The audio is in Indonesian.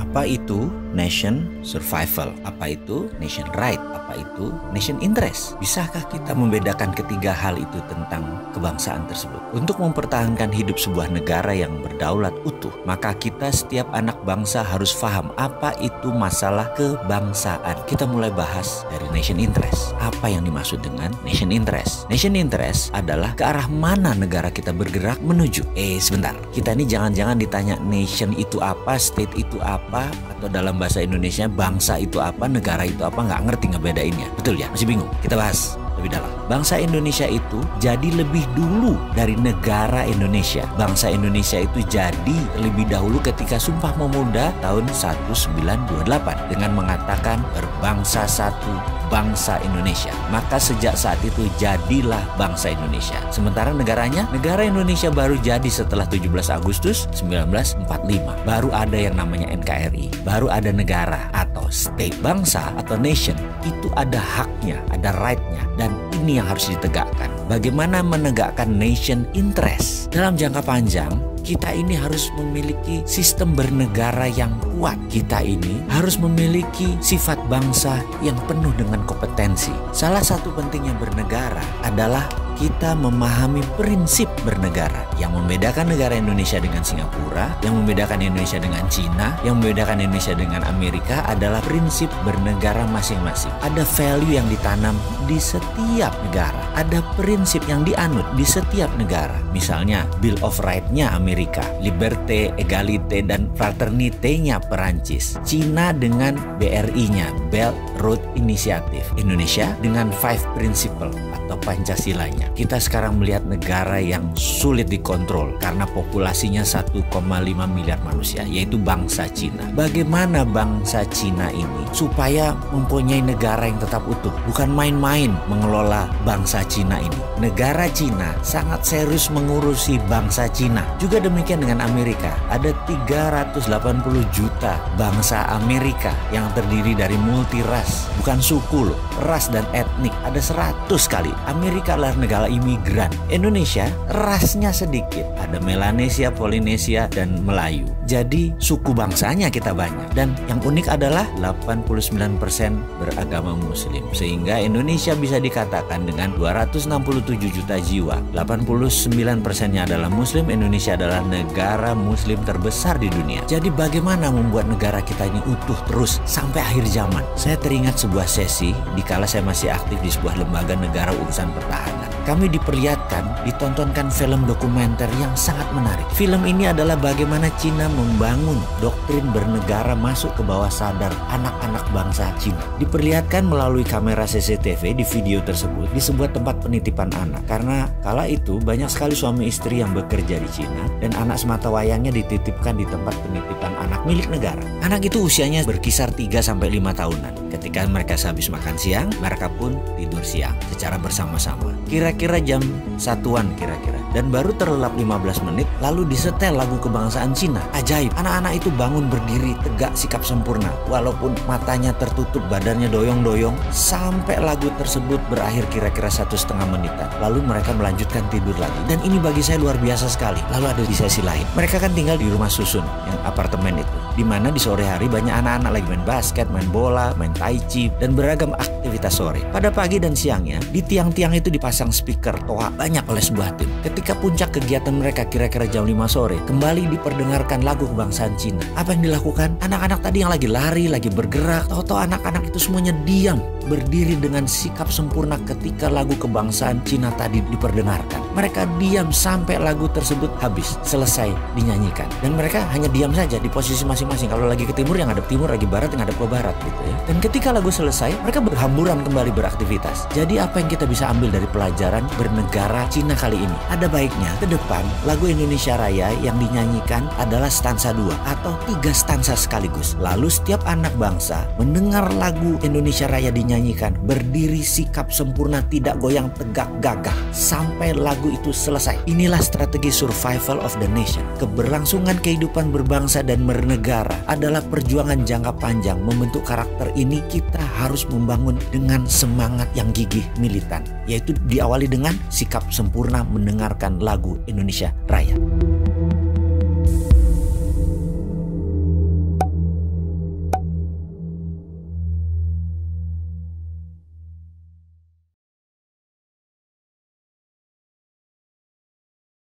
Apa itu nation survival? Apa itu nation right? Apa itu nation interest? Bisakah kita membedakan ketiga hal itu tentang kebangsaan tersebut? Untuk mempertahankan hidup sebuah negara yang berdaulat utuh, maka kita setiap anak bangsa harus paham apa itu masalah kebangsaan. Kita mulai bahas dari nation interest. Apa yang dimaksud dengan nation interest? Nation interest adalah ke arah mana negara kita bergerak menuju. Sebentar, kita ini jangan-jangan ditanya nation itu apa, state itu apa, atau dalam bahasa Indonesia bangsa itu apa, negara itu apa, nggak ngerti ngebedainnya. Betul ya? Masih bingung? Kita bahas lebih dalam. Bangsa Indonesia itu jadi lebih dulu dari negara Indonesia. Bangsa Indonesia itu jadi lebih dahulu ketika Sumpah Pemuda tahun 1928 dengan mengatakan berbangsa satu, bangsa Indonesia. Maka sejak saat itu jadilah bangsa Indonesia. Sementara negaranya, negara Indonesia baru jadi setelah 17 Agustus 1945. Baru ada yang namanya NKRI. Baru ada negara atau state. Bangsa atau nation itu ada haknya, ada right-nya. Dan ini yang harus ditegakkan. Bagaimana menegakkan nation interest? Dalam jangka panjang, kita ini harus memiliki sistem bernegara yang kuat. Kita ini harus memiliki sifat bangsa yang penuh dengan kompetensi. Salah satu pentingnya bernegara adalah kita memahami prinsip bernegara. Yang membedakan negara Indonesia dengan Singapura, yang membedakan Indonesia dengan Cina, yang membedakan Indonesia dengan Amerika adalah prinsip bernegara masing-masing. Ada value yang ditanam di setiap negara. Ada prinsip yang dianut di setiap negara. Misalnya Bill of Rights-nya Amerika, Liberté, Égalité, dan Fraternité-nya Perancis. Cina dengan BRI-nya, Belt Road Initiative. Indonesia dengan Five Principle atau Pancasilanya. Kita sekarang melihat negara yang sulit dikontrol karena populasinya 1,5 miliar manusia, yaitu bangsa Cina. Bagaimana bangsa Cina ini supaya mempunyai negara yang tetap utuh? Bukan main-main mengelola bangsa Cina ini. Negara Cina sangat serius mengurusi bangsa Cina. Juga demikian dengan Amerika. Ada 380 juta bangsa Amerika yang terdiri dari multi ras, bukan suku loh, ras dan etnik. Ada 100 kali. Amerika adalah negara imigran. Indonesia rasnya sedikit. Ada Melanesia, Polinesia, dan Melayu. Jadi suku bangsanya kita banyak. Dan yang unik adalah 89% beragama Muslim. Sehingga Indonesia bisa dikatakan dengan 267 juta jiwa, 89%-nya adalah Muslim. Indonesia adalah negara Muslim terbesar di dunia. Jadi bagaimana membuat negara kita ini utuh terus sampai akhir zaman? Saya teringat sebuah sesi dikala saya masih aktif di sebuah lembaga negara urusan pertahanan. Kami diperlihatkan, ditontonkan film dokumenter yang sangat menarik. Film ini adalah bagaimana Cina membangun doktrin bernegara masuk ke bawah sadar anak-anak bangsa Cina. Diperlihatkan melalui kamera CCTV di video tersebut di sebuah tempat penitipan anak. Karena kala itu banyak sekali suami istri yang bekerja di Cina dan anak sematawayangnya dititipkan di tempat penitipan anak milik negara. Anak itu usianya berkisar 3-5 tahunan. Ketika mereka sehabis makan siang, mereka pun tidur siang secara bersama-sama. Kira-kira jam 1-an kira-kira. Dan baru terlelap 15 menit lalu disetel lagu kebangsaan Cina. Ajaib, anak-anak itu bangun berdiri tegak sikap sempurna. Walaupun matanya tertutup, badannya doyong-doyong. Sampai lagu tersebut berakhir kira-kira 1,5 menitan. Lalu mereka melanjutkan tidur lagi. Dan ini bagi saya luar biasa sekali. Lalu ada di sesi lain. Mereka kan tinggal di rumah susun, yang apartemen itu. Dimana di sore hari banyak anak-anak lagi main basket, main bola, main tai chi, dan beragam aktivitas sore. Pada pagi dan siangnya, di tiang-tiang itu dipasang speaker toa banyak oleh sebuah tim. Ketika puncak kegiatan mereka kira-kira jam 5 sore, kembali diperdengarkan lagu kebangsaan Cina. Apa yang dilakukan? Anak-anak tadi yang lagi lari, lagi bergerak, tahu-tahu anak-anak itu semuanya diam, berdiri dengan sikap sempurna ketika lagu kebangsaan Cina tadi diperdengarkan. Mereka diam sampai lagu tersebut habis, selesai dinyanyikan. Dan mereka hanya diam saja di posisi masing-masing. Kalau lagi ke timur, yang hadap timur, lagi barat, yang hadap ke barat gitu ya. Dan ketika lagu selesai, mereka berhamburan kembali beraktivitas. Jadi apa yang kita bisa ambil dari pelajaran bernegara Cina kali ini? Ada baiknya ke depan lagu Indonesia Raya yang dinyanyikan adalah stansa 2 atau 3 stansa sekaligus. Lalu setiap anak bangsa mendengar lagu Indonesia Raya dinyanyikan, berdiri sikap sempurna, tidak goyang, tegak gagah sampai lagu itu selesai. Inilah strategi survival of the nation. Keberlangsungan kehidupan berbangsa dan bernegara adalah perjuangan jangka panjang. Membentuk karakter ini kita harus membangun dengan semangat yang gigih militan, yaitu diawali dengan sikap sempurna mendengarkan lagu Indonesia Raya.